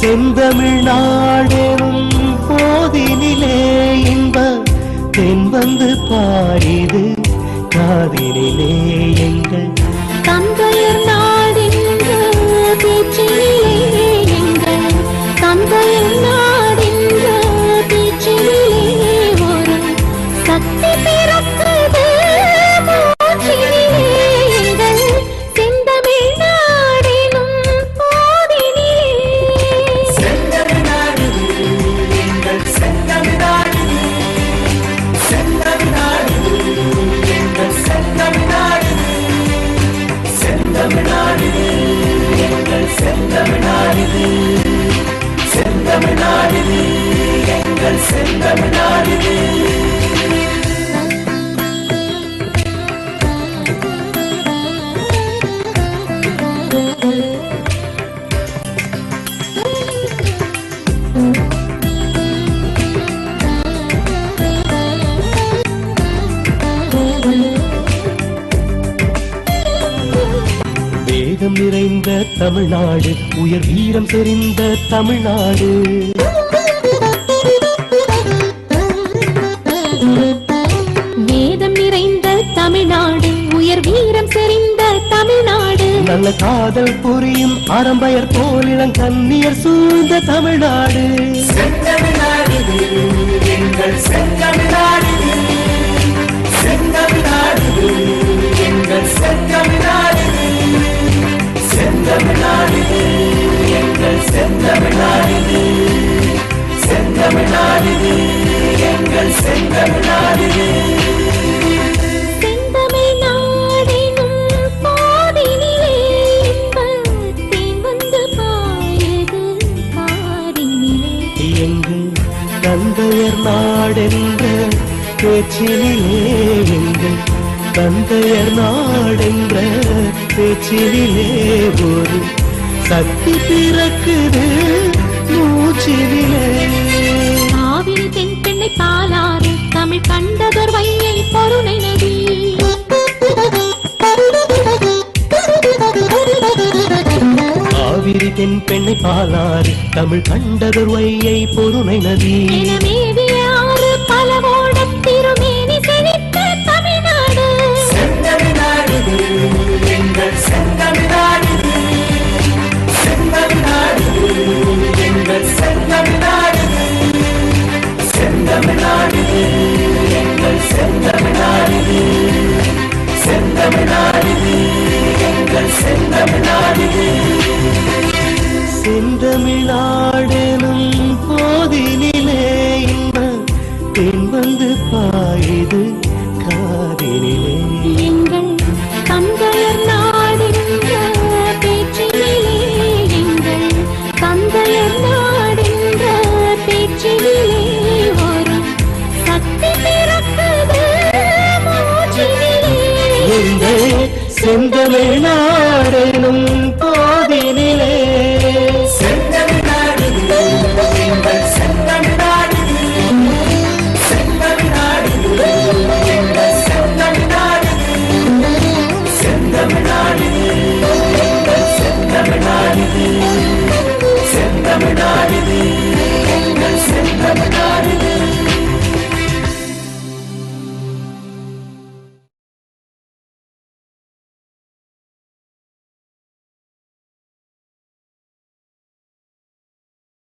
செந்தமிழ்நாடெனும் போதினிலே இன்ப தென் வந்து பாடிது காதினிலே எங்கள் தந்தையர் நாடென்ற பேச்சிலே எங்கள் தந்தையர் நாடென்ற பேச்சிலே ஒரு சக்தி பிறக்குது மூச்சிலே எங்கள் செந்தமிழ் நாடெனும் போதினிலே. செந்தமிழ்நாடு எங்கள் செந்தமிழ்நாடு, செந்தமிழ்நாடு எங்கள் செந்தமிழ்நாடு, செந்தமிழ்நாடு எங்கள் செந்தமிழ்நாடு, செந்தமிழ்நாடு எங்கள் செந்தமிழ்நாடு. வேதம் நிறைந்த தமிழ்நாடு, உயர் வீரம் செறிந்த தமிழ்நாடு, வேதம் நிறைந்த தமிழ்நாடு, உயர் வீரம் செறிந்த தமிழ்நாடு, நல்ல காதல் புரியும் அறம்பயர் போலிடம் கன்னியர் சூழ்ந்த தமிழ்நாடு. செந்தமிழ்நாடு எங்கள் செந்தமிழ்நாடு, செந்தமிழ்நாடு எங்கள் செந்தமிழ்நாடு, செந்தமிழ்நாடு எங்கள் செந்தமிழ்நாடு, செந்தமிழ்நாடு எங்கள் செந்தமிழ்நாடு. செந்தமிழ்நாடெனும் போதினிலே இன்பத் தேன் வந்து பாயுது காதினிலே. எங்கள் தந்தையர் நாடென்ற பேச்சினிலே எங்கள் தந்தையர் நாடென்ற பேச்சினிலே ஒரு சக்தி பிறக்குது மூச்சினிலே. காவிரி தென்பெண்ணை பாலாறு தமிழ் கண்டதொரு வையை பொருணை நதி. காவிரி தென்பெண்ணை பாலாறு தமிழ் கண்டதொரு வையை பொருணை நதி. மேவிய ஆறு பலவோடம் திருமேனி செழித்த தமிழ்நாடு. செந்தமிழ்நாடு எங்கள் செந்தமிழ்நாடு, செந்தமிழ்நாடு எங்கள் செந்தமிழ்நாடு, செந்தமிழ்நாடு எங்கள் செந்தமிழ்நாடு, செந்தமிழ்நாடு எங்கள் செந்தமிழ்நாடு. செந்தமிழ்நாடெனும் போதினிலே இன்ப தென் வந்து பாயுது காதினிலே எங்கள் தந்தையர் நாடென்ற பேச்சிலே எங்கள் தந்தையர் நாடென்ற பேச்சிலே ஒரு சக்தி பிறக்குது மூச்சினிலே எங்கள் செந்தமிழ்நாடெனும் போதினிலே. செந்தமிழ்நாடு எங்கள் செந்தமிழ்நாடு, செந்தமிழ்நாடு எங்கள் செந்தமிழ்நாடு, செந்தமிழ்நாடு எங்கள் செந்தமிழ்நாடு.